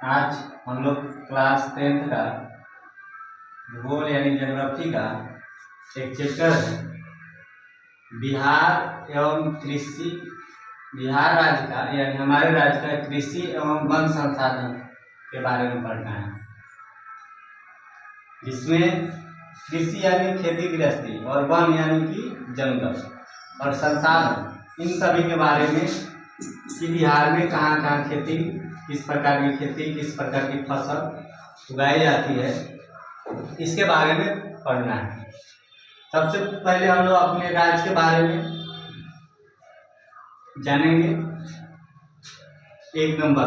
आज हम लोग क्लास 10th का भूगोल यानी ज्योग्राफी का एक चैप्टर है बिहार एवं कृषि। बिहार राज्य का यानी हमारे राज्य का कृषि एवं वन संसाधन के बारे में पढ़ना है, जिसमें कृषि यानी खेती गृहस्थी और वन यानी कि जंगल और संसाधन, इन सभी के बारे में कि बिहार में कहाँ कहाँ खेती, किस प्रकार की खेती, किस प्रकार की फसल उगाई जाती है, इसके बारे में पढ़ना है। सबसे पहले हम लोग अपने राज्य के बारे में जानेंगे। एक नंबर,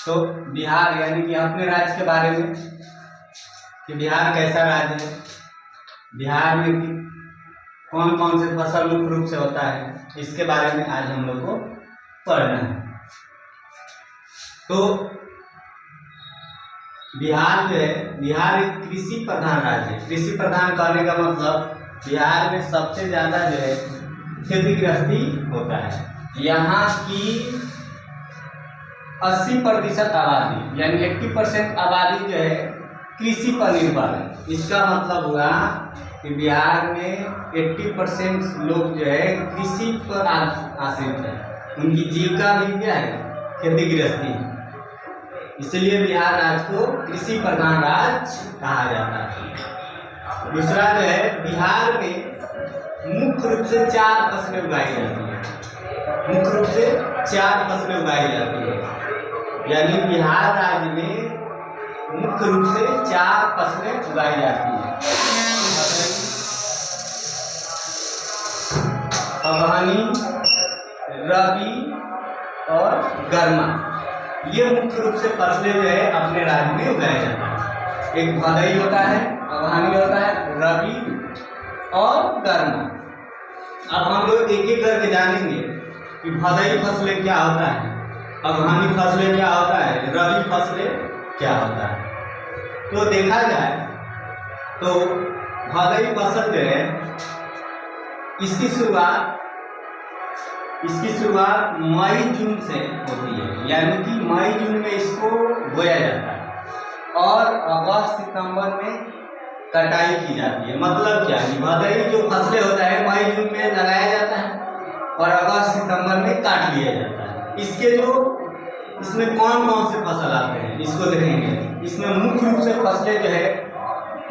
तो बिहार यानी कि अपने राज्य के बारे में कि बिहार कैसा राज्य है, बिहार में कौन कौन से फसल मुख्य रूप से होता है, इसके बारे में आज हम लोग को पढ़ना है। तो बिहार जो है, बिहार एक कृषि प्रधान राज्य है। कृषि प्रधान कहने का मतलब बिहार में सबसे ज्यादा जो है खेती गृहस्थी होता है। यहाँ की 80% आबादी यानी 80% आबादी जो है कृषि पर निर्भर है। इसका मतलब हुआ कि बिहार में 80% लोग जो है कृषि पर आश्रित है, उनकी जीविका भी क्या है, खेती गृहस्थी है। इसलिए बिहार राज्य को कृषि प्रधान राज्य कहा जाता है। दूसरा जो है, बिहार में मुख्य रूप से 4 फसलें उगाई जाती है। मुख्य रूप से 4 फसलें उगाई जाती है, यानी बिहार राज्य में मुख्य रूप से 4 फसलें उगाई जाती है। अगहनी, रबी और गर्मा, ये मुख्य रूप से फसलें जो है अपने राज्य में उगाया जाता है। एक भदई होता है, अगहनी होता है, रबी और गर्मा। अब हम लोग एक एक करके जानेंगे कि भदई फसलें क्या होता है, अगहनी फसलें क्या होता है, रबी फसलें क्या होता है। तो देखा जाए तो भदई फसल जो है इसकी शुरुआत मई जून से होती है, यानी कि मई जून में इसको बोया जाता है और अगस्त सितंबर में कटाई की जाती है। मतलब क्या है, भदई जो फसलें होता है मई जून में लगाया जाता है और अगस्त सितंबर में काट लिया जाता है। इसमें कौन कौन से फसल आते हैं इसको देखेंगे। इसमें मुख्य रूप से फसलें जो है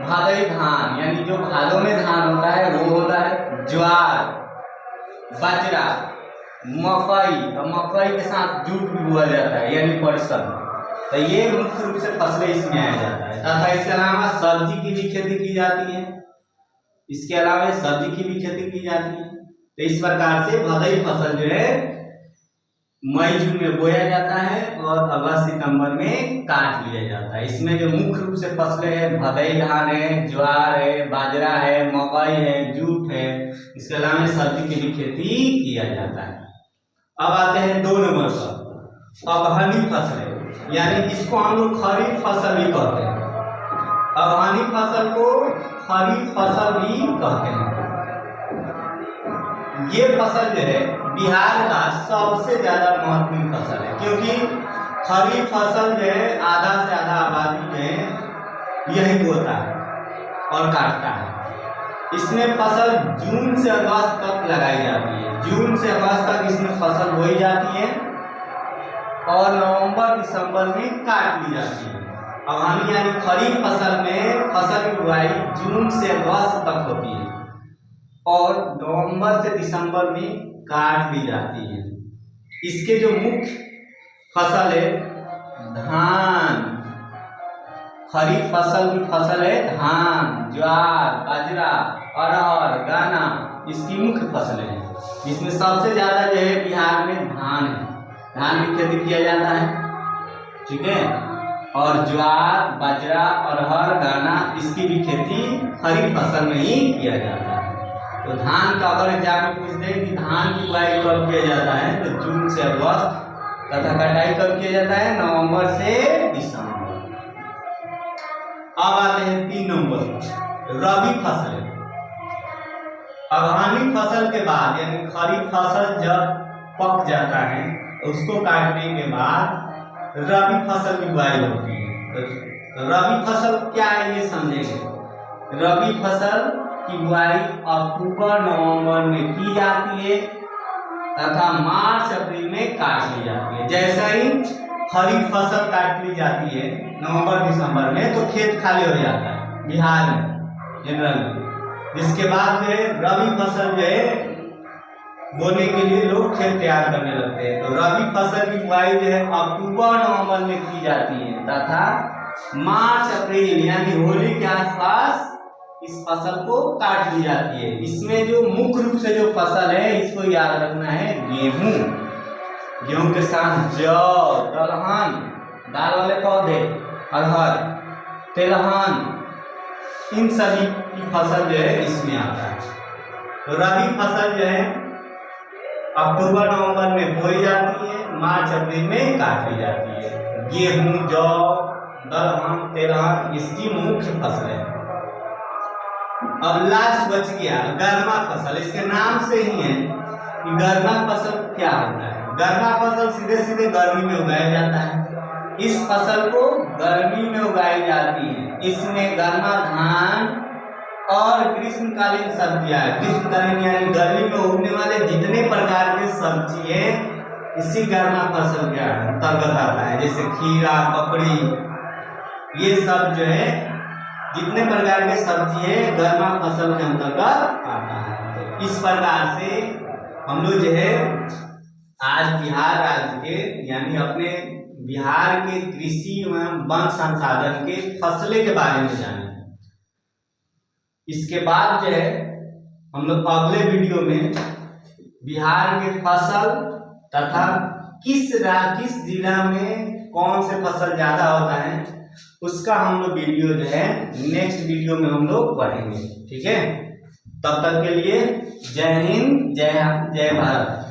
भदई धान, यानी जो भादों में धान होता है वो होता है, ज्वार, बाजरा, मकई, और मकई के साथ जूट भी बोया जाता है यानी पटसन। तो ये मुख्य रूप से फसलें इसमें आया जाता है। तथा इसके अलावा सब्जी की भी खेती की जाती है, इसके अलावा सब्जी की भी खेती की जाती है। तो इस प्रकार से भदई फसल जो है मई जून में बोया जाता है और अगस्त सितंबर में काट लिया जाता है। इसमें जो मुख्य रूप से फसलें हैं भदई धान है, ज्वार है, बाजरा है, मकई है, जूट है, इसके अलावा सब्जी की भी खेती किया जाता है। अब आते हैं 2 नंबर पर, अगहनी फसलें, यानी इसको हम लोग खरीफ फसल भी कहते हैं। अगहनी फसल को खरीफ फसल भी कहते हैं। ये फसल जो है बिहार का सबसे ज्यादा महत्वपूर्ण फसल है, क्योंकि खरीफ फसल जो है आधा से आधा आबादी जो है यही बोता है और काटता है। इसमें फसल जून से अगस्त तक लगाई जाती है। जून से अगस्त तक इसमें फसल बोई जाती है और नवंबर दिसंबर में काट ली जाती है। अगहनी यानी खरीफ फसल में फसल की बुआई जून से अगस्त तक होती है और नवंबर से दिसंबर में काट ली जाती है। इसके जो मुख्य फसल है धान, खरीफ फसल की फसल है धान, ज्वार, बाजरा, अरहर, गन्ना, इसकी मुख्य फसलें हैं। जिसमें सबसे ज्यादा जो है बिहार में धान है, धान की खेती किया जाता है, ठीक है। और ज्वार, बाजरा, अरहर, गन्ना, इसकी भी खेती खरीफ फसल में ही किया जाता है। तो धान का अगर एग्जाम में पूछते हैं कि धान की बुआई कब किया जाता है, तो जून से अगस्त तथा कटाई कब किया जाता है, नवंबर से दिसंबर। अब आते हैं 3 नंबर, रबी फसल। आगामी फसल के बाद यानी खरीफ फसल जब पक जाता है उसको काटने के बाद रबी फसल की बुआई होती है। तो रबी फसल क्या है ये समझेंगे। रबी फसल की बुआई अक्टूबर नवंबर में की जाती है तथा मार्च अप्रैल में काट ली जाती है। जैसा ही खरीफ फसल काट ली जाती है नवंबर दिसंबर में तो खेत खाली हो जाता है बिहार में जनरल। जिसके बाद जो है रबी फसल जो है बोने के लिए लोग खेत तैयार करने लगते हैं। तो रबी फसल की बुआई जो है अक्टूबर नवंबर में की जाती है तथा मार्च अप्रैल यानी होली के आसपास इस फसल को काट ली जाती है। इसमें जो मुख्य रूप से जो फसल है इसको याद रखना है गेहूं। गेहूं के साथ जौ, दलहन, दाल वाले पौधे, अरहर, तिलहन, इन सभी की फसल जो है इसमें आता है। तो रबी फसल जो है अक्टूबर नवंबर में बोई जाती है, मार्च अप्रैल में काट ली जाती है। गेहूं, जौ, दलहन, तिलहन इसकी मुख्य फसल है। अब लास्ट बच गया गर्मा फसल। इसके नाम से ही है कि गर्मा फसल क्या होता है। गर्मा फसल सीधे सीधे गर्मी में उगाया जाता है। इस फसल को गर्मी में उगाई जाती है। इसमें गर्मा धान और ग्रीष्मकालीन सब्जियां, ग्रीष्मकालीन यानी गर्मी में उगने वाले जितने प्रकार के सब्जी है इसी गर्मा फसल के अंतर्गत आता है। जैसे खीरा, ककड़ी, ये सब जो है जितने प्रकार के सब्जी है गर्मा फसल के अंतर्गत आता है। तो इस प्रकार से हम लोग जो है आज बिहार राज्य के यानी अपने बिहार के कृषि एवं वन संसाधन के फसलें के बारे में जाने। इसके बाद जो है हम लोग अगले वीडियो में बिहार के फसल तथा किस जिला में कौन से फसल ज्यादा होता है उसका हम लोग वीडियो जो है नेक्स्ट वीडियो में हम लोग पढ़ेंगे। ठीक है, तब तक के लिए जय हिंद, जय भारत।